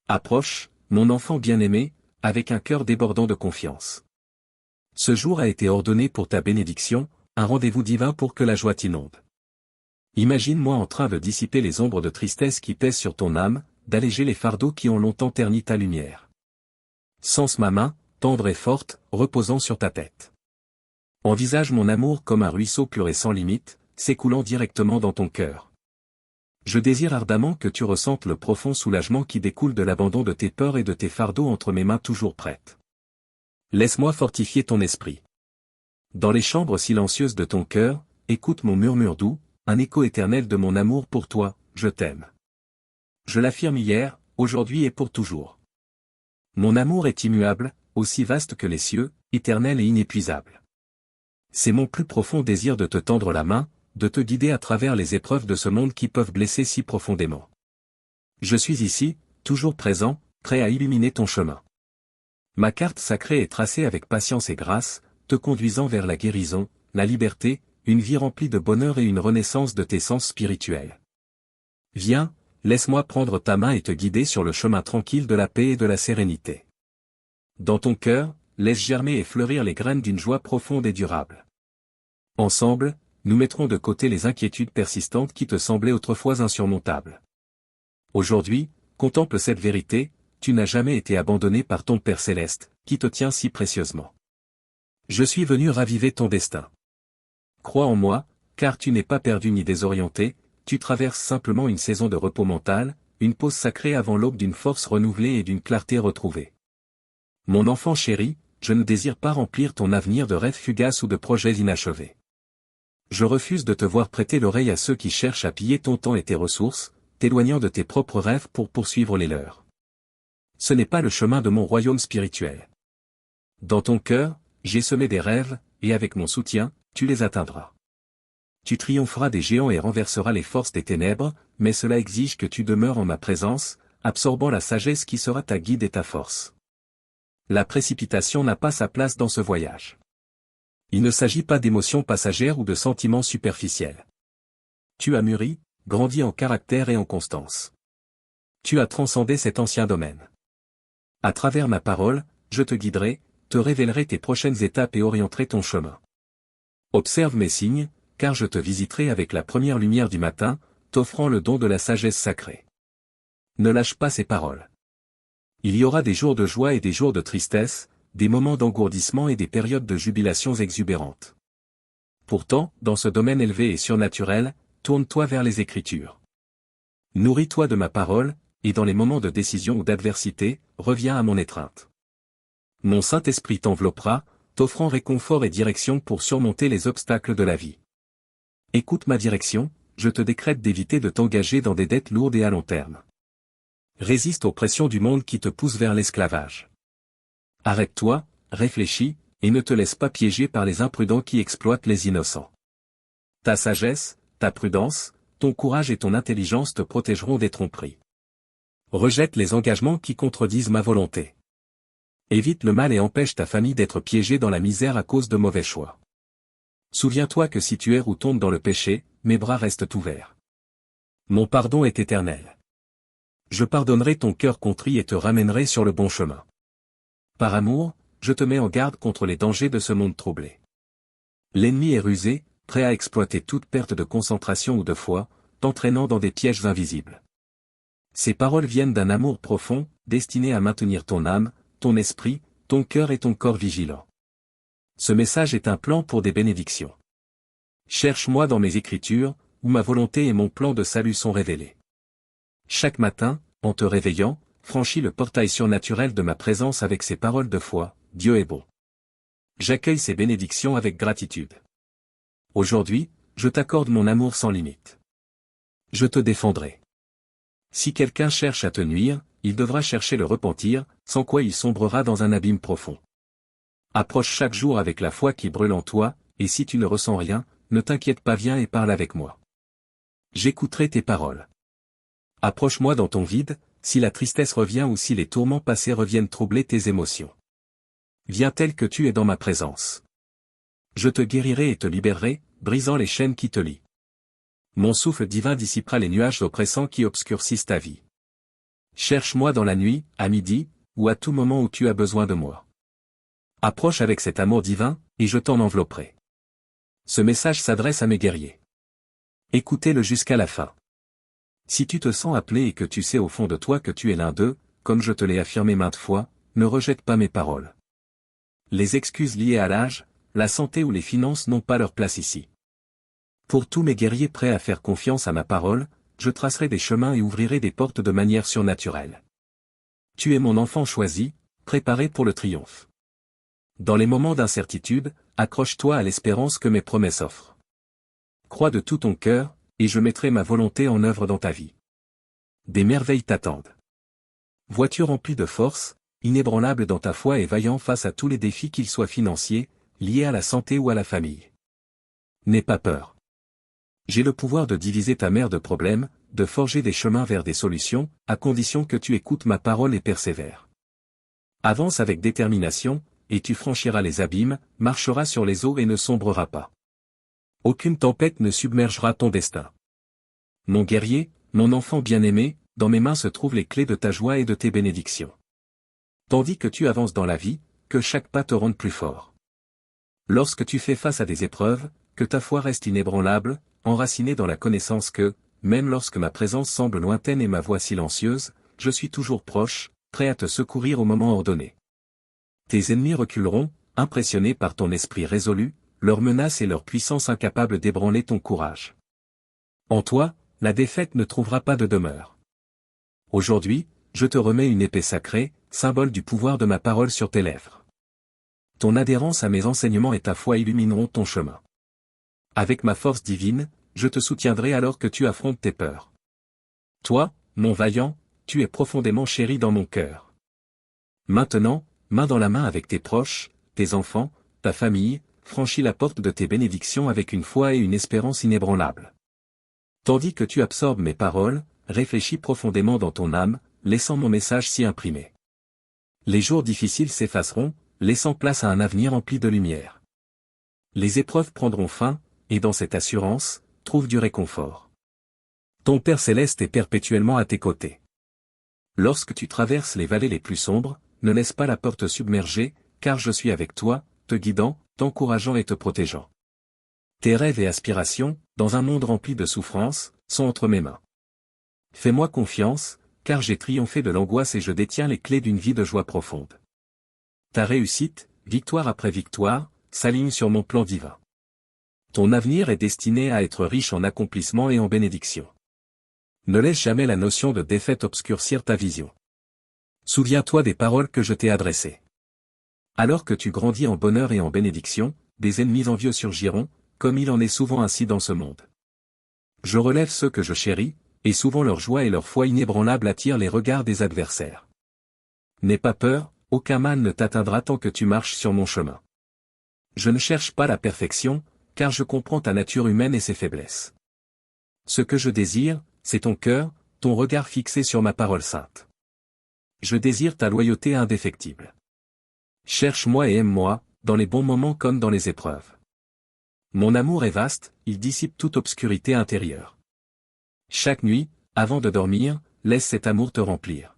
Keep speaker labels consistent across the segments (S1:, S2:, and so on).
S1: Approche, mon enfant bien-aimé, avec un cœur débordant de confiance. Ce jour a été ordonné pour ta bénédiction, un rendez-vous divin pour que la joie t'inonde. Imagine-moi en train de dissiper les ombres de tristesse qui pèsent sur ton âme, d'alléger les fardeaux qui ont longtemps terni ta lumière. Sens ma main, tendre et forte, reposant sur ta tête. Envisage mon amour comme un ruisseau pur et sans limite, s'écoulant directement dans ton cœur. Je désire ardemment que tu ressentes le profond soulagement qui découle de l'abandon de tes peurs et de tes fardeaux entre mes mains toujours prêtes. Laisse-moi fortifier ton esprit. Dans les chambres silencieuses de ton cœur, écoute mon murmure doux, un écho éternel de mon amour pour toi, je t'aime. Je l'affirme hier, aujourd'hui et pour toujours. Mon amour est immuable, aussi vaste que les cieux, éternel et inépuisable. C'est mon plus profond désir de te tendre la main, de te guider à travers les épreuves de ce monde qui peuvent blesser si profondément. Je suis ici, toujours présent, prêt à illuminer ton chemin. Ma carte sacrée est tracée avec patience et grâce, te conduisant vers la guérison, la liberté, une vie remplie de bonheur et une renaissance de tes sens spirituels. Viens, laisse-moi prendre ta main et te guider sur le chemin tranquille de la paix et de la sérénité. Dans ton cœur, laisse germer et fleurir les graines d'une joie profonde et durable. Ensemble, nous mettrons de côté les inquiétudes persistantes qui te semblaient autrefois insurmontables. Aujourd'hui, contemple cette vérité, tu n'as jamais été abandonné par ton Père Céleste, qui te tient si précieusement. Je suis venu raviver ton destin. Crois en moi, car tu n'es pas perdu ni désorienté, tu traverses simplement une saison de repos mental, une pause sacrée avant l'aube d'une force renouvelée et d'une clarté retrouvée. Mon enfant chéri, je ne désire pas remplir ton avenir de rêves fugaces ou de projets inachevés. Je refuse de te voir prêter l'oreille à ceux qui cherchent à piller ton temps et tes ressources, t'éloignant de tes propres rêves pour poursuivre les leurs. Ce n'est pas le chemin de mon royaume spirituel. Dans ton cœur, j'ai semé des rêves, et avec mon soutien, tu les atteindras. Tu triompheras des géants et renverseras les forces des ténèbres, mais cela exige que tu demeures en ma présence, absorbant la sagesse qui sera ta guide et ta force. La précipitation n'a pas sa place dans ce voyage. Il ne s'agit pas d'émotions passagères ou de sentiments superficiels. Tu as mûri, grandi en caractère et en constance. Tu as transcendé cet ancien domaine. À travers ma parole, je te guiderai, te révélerai tes prochaines étapes et orienterai ton chemin. Observe mes signes, car je te visiterai avec la première lumière du matin, t'offrant le don de la sagesse sacrée. Ne lâche pas ces paroles. Il y aura des jours de joie et des jours de tristesse, des moments d'engourdissement et des périodes de jubilations exubérantes. Pourtant, dans ce domaine élevé et surnaturel, tourne-toi vers les Écritures. Nourris-toi de ma parole, et dans les moments de décision ou d'adversité, reviens à mon étreinte. Mon Saint-Esprit t'enveloppera, t'offrant réconfort et direction pour surmonter les obstacles de la vie. Écoute ma direction, je te décrète d'éviter de t'engager dans des dettes lourdes et à long terme. Résiste aux pressions du monde qui te poussent vers l'esclavage. Arrête-toi, réfléchis, et ne te laisse pas piéger par les imprudents qui exploitent les innocents. Ta sagesse, ta prudence, ton courage et ton intelligence te protégeront des tromperies. Rejette les engagements qui contredisent ma volonté. Évite le mal et empêche ta famille d'être piégée dans la misère à cause de mauvais choix. Souviens-toi que si tu erres ou tombes dans le péché, mes bras restent ouverts. Mon pardon est éternel. Je pardonnerai ton cœur contrit et te ramènerai sur le bon chemin. Par amour, je te mets en garde contre les dangers de ce monde troublé. L'ennemi est rusé, prêt à exploiter toute perte de concentration ou de foi, t'entraînant dans des pièges invisibles. Ces paroles viennent d'un amour profond, destiné à maintenir ton âme, ton esprit, ton cœur et ton corps vigilants. Ce message est un plan pour des bénédictions. Cherche-moi dans mes Écritures, où ma volonté et mon plan de salut sont révélés. Chaque matin, en te réveillant, franchis le portail surnaturel de ma présence avec ces paroles de foi, Dieu est bon. J'accueille ces bénédictions avec gratitude. Aujourd'hui, je t'accorde mon amour sans limite. Je te défendrai. Si quelqu'un cherche à te nuire, il devra chercher le repentir, sans quoi il sombrera dans un abîme profond. Approche chaque jour avec la foi qui brûle en toi, et si tu ne ressens rien, ne t'inquiète pas, viens et parle avec moi. J'écouterai tes paroles. Approche-moi dans ton vide, si la tristesse revient ou si les tourments passés reviennent troubler tes émotions. Viens tel que tu es dans ma présence. Je te guérirai et te libérerai, brisant les chaînes qui te lient. Mon souffle divin dissipera les nuages oppressants qui obscurcissent ta vie. Cherche-moi dans la nuit, à midi, ou à tout moment où tu as besoin de moi. Approche avec cet amour divin, et je t'en envelopperai. Ce message s'adresse à mes guerriers. Écoutez-le jusqu'à la fin. Si tu te sens appelé et que tu sais au fond de toi que tu es l'un d'eux, comme je te l'ai affirmé maintes fois, ne rejette pas mes paroles. Les excuses liées à l'âge, la santé ou les finances n'ont pas leur place ici. Pour tous mes guerriers prêts à faire confiance à ma parole, je tracerai des chemins et ouvrirai des portes de manière surnaturelle. Tu es mon enfant choisi, préparé pour le triomphe. Dans les moments d'incertitude, accroche-toi à l'espérance que mes promesses offrent. Crois de tout ton cœur, et je mettrai ma volonté en œuvre dans ta vie. Des merveilles t'attendent. Vois-tu rempli de force, inébranlable dans ta foi et vaillant face à tous les défis qu'ils soient financiers, liés à la santé ou à la famille. N'aie pas peur. J'ai le pouvoir de diviser ta mer de problèmes, de forger des chemins vers des solutions, à condition que tu écoutes ma parole et persévères. Avance avec détermination, et tu franchiras les abîmes, marcheras sur les eaux et ne sombreras pas. Aucune tempête ne submergera ton destin. Mon guerrier, mon enfant bien-aimé, dans mes mains se trouvent les clés de ta joie et de tes bénédictions. Tandis que tu avances dans la vie, que chaque pas te rende plus fort. Lorsque tu fais face à des épreuves, que ta foi reste inébranlable, enracinée dans la connaissance que, même lorsque ma présence semble lointaine et ma voix silencieuse, je suis toujours proche, prêt à te secourir au moment ordonné. Tes ennemis reculeront, impressionnés par ton esprit résolu, leurs menaces et leur puissance incapables d'ébranler ton courage. En toi, la défaite ne trouvera pas de demeure. Aujourd'hui, je te remets une épée sacrée, symbole du pouvoir de ma parole sur tes lèvres. Ton adhérence à mes enseignements et ta foi illumineront ton chemin. Avec ma force divine, je te soutiendrai alors que tu affrontes tes peurs. Toi, mon vaillant, tu es profondément chéri dans mon cœur. Maintenant, main dans la main avec tes proches, tes enfants, ta famille, franchis la porte de tes bénédictions avec une foi et une espérance inébranlables. Tandis que tu absorbes mes paroles, réfléchis profondément dans ton âme, laissant mon message s'y imprimer. Les jours difficiles s'effaceront, laissant place à un avenir empli de lumière. Les épreuves prendront fin, et dans cette assurance, trouve du réconfort. Ton Père céleste est perpétuellement à tes côtés. Lorsque tu traverses les vallées les plus sombres, ne laisse pas la peur te submerger, car je suis avec toi, te guidant, t'encourageant et te protégeant. Tes rêves et aspirations, dans un monde rempli de souffrances, sont entre mes mains. Fais-moi confiance, car j'ai triomphé de l'angoisse et je détiens les clés d'une vie de joie profonde. Ta réussite, victoire après victoire, s'aligne sur mon plan divin. Ton avenir est destiné à être riche en accomplissements et en bénédictions. Ne laisse jamais la notion de défaite obscurcir ta vision. Souviens-toi des paroles que je t'ai adressées. Alors que tu grandis en bonheur et en bénédiction, des ennemis envieux surgiront, comme il en est souvent ainsi dans ce monde. Je relève ceux que je chéris, et souvent leur joie et leur foi inébranlable attirent les regards des adversaires. N'aie pas peur, aucun mal ne t'atteindra tant que tu marches sur mon chemin. Je ne cherche pas la perfection, car je comprends ta nature humaine et ses faiblesses. Ce que je désire, c'est ton cœur, ton regard fixé sur ma parole sainte. Je désire ta loyauté indéfectible. Cherche-moi et aime-moi, dans les bons moments comme dans les épreuves. Mon amour est vaste, il dissipe toute obscurité intérieure. Chaque nuit, avant de dormir, laisse cet amour te remplir.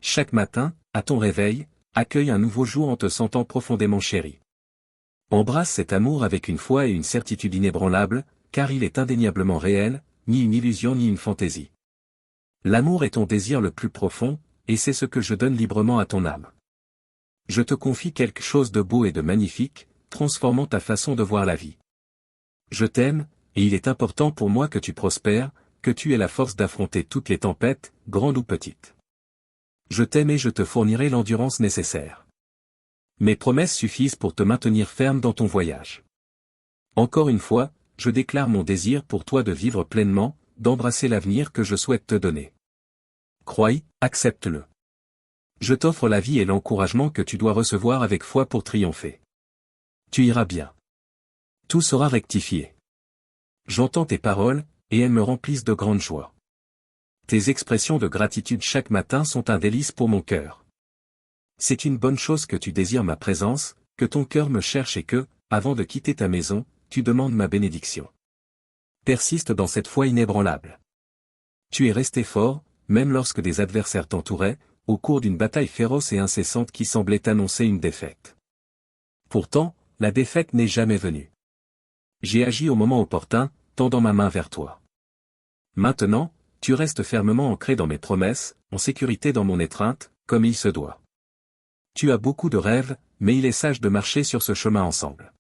S1: Chaque matin, à ton réveil, accueille un nouveau jour en te sentant profondément chéri. Embrasse cet amour avec une foi et une certitude inébranlables, car il est indéniablement réel, ni une illusion ni une fantaisie. L'amour est ton désir le plus profond, et c'est ce que je donne librement à ton âme. Je te confie quelque chose de beau et de magnifique, transformant ta façon de voir la vie. Je t'aime, et il est important pour moi que tu prospères, que tu aies la force d'affronter toutes les tempêtes, grandes ou petites. Je t'aime et je te fournirai l'endurance nécessaire. Mes promesses suffisent pour te maintenir ferme dans ton voyage. Encore une fois, je déclare mon désir pour toi de vivre pleinement, d'embrasser l'avenir que je souhaite te donner. Crois, accepte-le. Je t'offre la vie et l'encouragement que tu dois recevoir avec foi pour triompher. Tu iras bien. Tout sera rectifié. J'entends tes paroles, et elles me remplissent de grande joie. Tes expressions de gratitude chaque matin sont un délice pour mon cœur. C'est une bonne chose que tu désires ma présence, que ton cœur me cherche et que, avant de quitter ta maison, tu demandes ma bénédiction. Persiste dans cette foi inébranlable. Tu es resté fort, même lorsque des adversaires t'entouraient, au cours d'une bataille féroce et incessante qui semblait annoncer une défaite. Pourtant, la défaite n'est jamais venue. J'ai agi au moment opportun, tendant ma main vers toi. Maintenant, tu restes fermement ancré dans mes promesses, en sécurité dans mon étreinte, comme il se doit. Tu as beaucoup de rêves, mais il est sage de marcher sur ce chemin ensemble.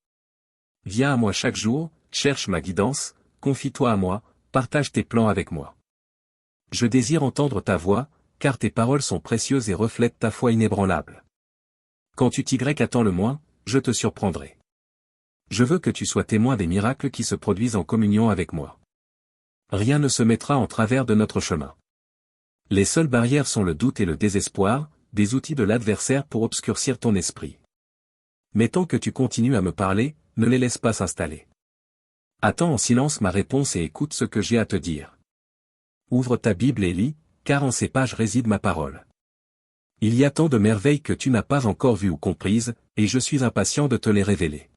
S1: Viens à moi chaque jour, cherche ma guidance, confie-toi à moi, partage tes plans avec moi. Je désire entendre ta voix, car tes paroles sont précieuses et reflètent ta foi inébranlable. Quand tu attends le moins, je te surprendrai. Je veux que tu sois témoin des miracles qui se produisent en communion avec moi. Rien ne se mettra en travers de notre chemin. Les seules barrières sont le doute et le désespoir, des outils de l'adversaire pour obscurcir ton esprit. Mais tant que tu continues à me parler, ne les laisse pas s'installer. Attends en silence ma réponse et écoute ce que j'ai à te dire. Ouvre ta Bible et lis, car en ces pages réside ma parole. Il y a tant de merveilles que tu n'as pas encore vues ou comprises, et je suis impatient de te les révéler.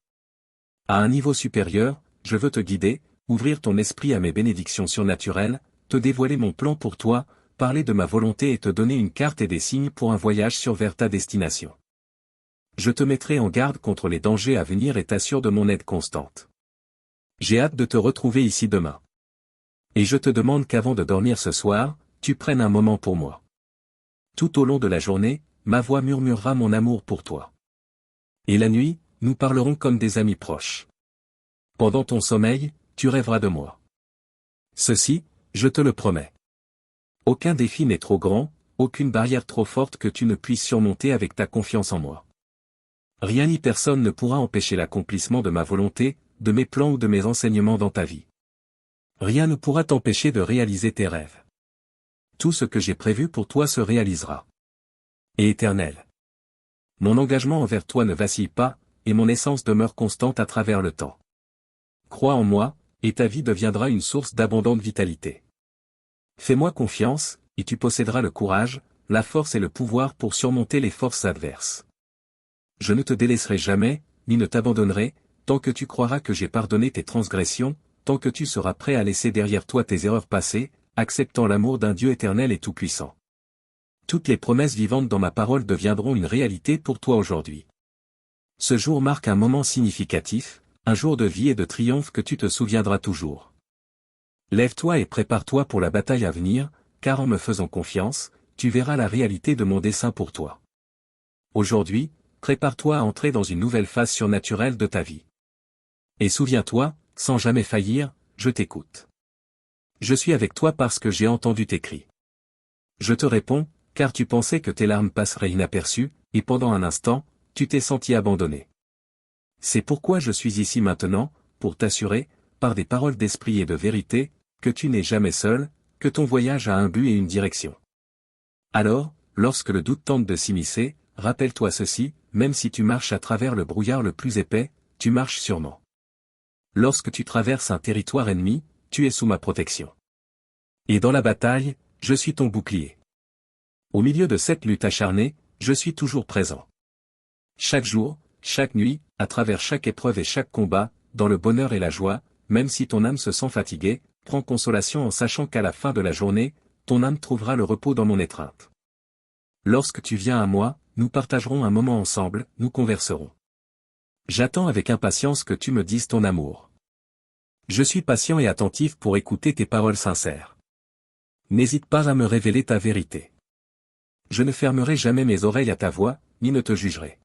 S1: À un niveau supérieur, je veux te guider, ouvrir ton esprit à mes bénédictions surnaturelles, te dévoiler mon plan pour toi, parler de ma volonté et te donner une carte et des signes pour un voyage vers ta destination. Je te mettrai en garde contre les dangers à venir et t'assure de mon aide constante. J'ai hâte de te retrouver ici demain. Et je te demande qu'avant de dormir ce soir, tu prennes un moment pour moi. Tout au long de la journée, ma voix murmurera mon amour pour toi. Et la nuit, nous parlerons comme des amis proches. Pendant ton sommeil, tu rêveras de moi. Ceci, je te le promets. Aucun défi n'est trop grand, aucune barrière trop forte que tu ne puisses surmonter avec ta confiance en moi. Rien ni personne ne pourra empêcher l'accomplissement de ma volonté, de mes plans ou de mes enseignements dans ta vie. Rien ne pourra t'empêcher de réaliser tes rêves. Tout ce que j'ai prévu pour toi se réalisera. Et éternel. Mon engagement envers toi ne vacille pas, et mon essence demeure constante à travers le temps. Crois en moi, et ta vie deviendra une source d'abondante vitalité. Fais-moi confiance, et tu posséderas le courage, la force et le pouvoir pour surmonter les forces adverses. Je ne te délaisserai jamais, ni ne t'abandonnerai, tant que tu croiras que j'ai pardonné tes transgressions, tant que tu seras prêt à laisser derrière toi tes erreurs passées, acceptant l'amour d'un Dieu éternel et tout-puissant. Toutes les promesses vivantes dans ma parole deviendront une réalité pour toi aujourd'hui. Ce jour marque un moment significatif, un jour de vie et de triomphe que tu te souviendras toujours. Lève-toi et prépare-toi pour la bataille à venir, car en me faisant confiance, tu verras la réalité de mon dessein pour toi. Aujourd'hui, prépare-toi à entrer dans une nouvelle phase surnaturelle de ta vie. Et souviens-toi, sans jamais faillir, je t'écoute. Je suis avec toi parce que j'ai entendu tes cris. Je te réponds, car tu pensais que tes larmes passeraient inaperçues, et pendant un instant, tu t'es senti abandonné. C'est pourquoi je suis ici maintenant, pour t'assurer, par des paroles d'esprit et de vérité, que tu n'es jamais seul, que ton voyage a un but et une direction. Alors, lorsque le doute tente de s'immiscer, rappelle-toi ceci, même si tu marches à travers le brouillard le plus épais, tu marches sûrement. Lorsque tu traverses un territoire ennemi, tu es sous ma protection. Et dans la bataille, je suis ton bouclier. Au milieu de cette lutte acharnée, je suis toujours présent. Chaque jour, chaque nuit, à travers chaque épreuve et chaque combat, dans le bonheur et la joie, même si ton âme se sent fatiguée, prends consolation en sachant qu'à la fin de la journée, ton âme trouvera le repos dans mon étreinte. Lorsque tu viens à moi, nous partagerons un moment ensemble, nous converserons. J'attends avec impatience que tu me dises ton amour. Je suis patient et attentif pour écouter tes paroles sincères. N'hésite pas à me révéler ta vérité. Je ne fermerai jamais mes oreilles à ta voix, ni ne te jugerai.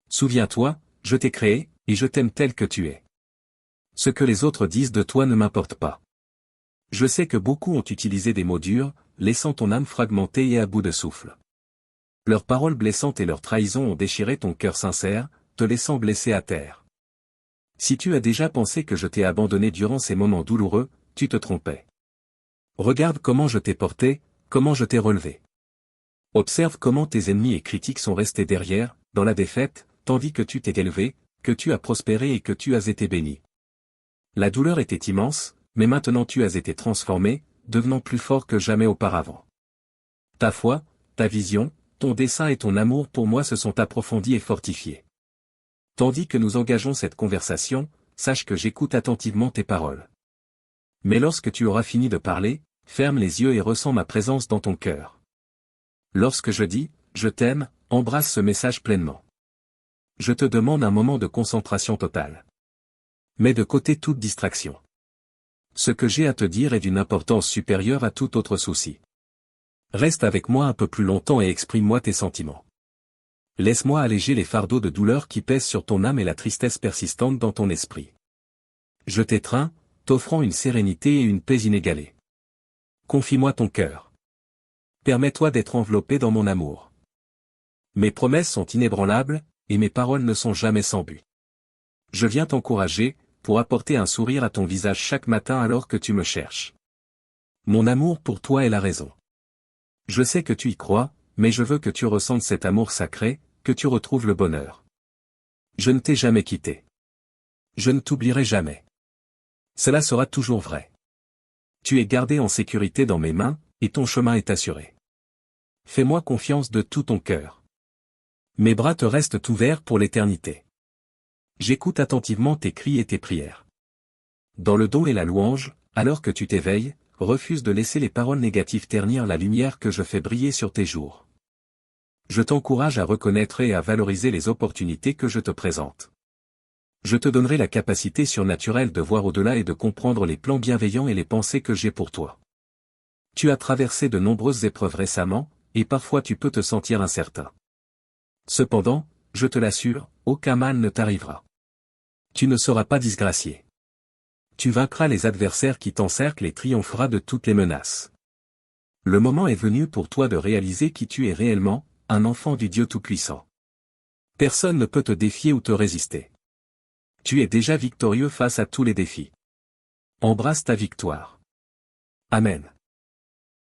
S1: Souviens-toi, je t'ai créé, et je t'aime tel que tu es. Ce que les autres disent de toi ne m'importe pas. Je sais que beaucoup ont utilisé des mots durs, laissant ton âme fragmentée et à bout de souffle. Leurs paroles blessantes et leurs trahisons ont déchiré ton cœur sincère, te laissant blessé à terre. Si tu as déjà pensé que je t'ai abandonné durant ces moments douloureux, tu te trompais. Regarde comment je t'ai porté, comment je t'ai relevé. Observe comment tes ennemis et critiques sont restés derrière, dans la défaite, tandis que tu t'es élevé, que tu as prospéré et que tu as été béni. La douleur était immense, mais maintenant tu as été transformé, devenant plus fort que jamais auparavant. Ta foi, ta vision, ton dessein et ton amour pour moi se sont approfondis et fortifiés. Tandis que nous engageons cette conversation, sache que j'écoute attentivement tes paroles. Mais lorsque tu auras fini de parler, Ferme les yeux et ressens ma présence dans ton cœur. Lorsque je dis « je t'aime », embrasse ce message pleinement. Je te demande un moment de concentration totale. Mets de côté toute distraction. Ce que j'ai à te dire est d'une importance supérieure à tout autre souci. Reste avec moi un peu plus longtemps et exprime-moi tes sentiments. Laisse-moi alléger les fardeaux de douleur qui pèsent sur ton âme et la tristesse persistante dans ton esprit. Je t'étreins, t'offrant une sérénité et une paix inégalées. Confie-moi ton cœur. Permets-toi d'être enveloppé dans mon amour. Mes promesses sont inébranlables, et mes paroles ne sont jamais sans but. Je viens t'encourager, pour apporter un sourire à ton visage chaque matin alors que tu me cherches. Mon amour pour toi est la raison. Je sais que tu y crois, mais je veux que tu ressentes cet amour sacré, que tu retrouves le bonheur. Je ne t'ai jamais quitté. Je ne t'oublierai jamais. Cela sera toujours vrai. Tu es gardé en sécurité dans mes mains, et ton chemin est assuré. Fais-moi confiance de tout ton cœur. Mes bras te restent ouverts pour l'éternité. J'écoute attentivement tes cris et tes prières. Dans le don et la louange, alors que tu t'éveilles, refuse de laisser les paroles négatives ternir la lumière que je fais briller sur tes jours. Je t'encourage à reconnaître et à valoriser les opportunités que je te présente. Je te donnerai la capacité surnaturelle de voir au-delà et de comprendre les plans bienveillants et les pensées que j'ai pour toi. Tu as traversé de nombreuses épreuves récemment, et parfois tu peux te sentir incertain. Cependant, je te l'assure, aucun mal ne t'arrivera. Tu ne seras pas disgracié. Tu vaincras les adversaires qui t'encerclent et triompheras de toutes les menaces. Le moment est venu pour toi de réaliser qui tu es réellement, un enfant du Dieu Tout-Puissant. Personne ne peut te défier ou te résister. Tu es déjà victorieux face à tous les défis. Embrasse ta victoire. Amen.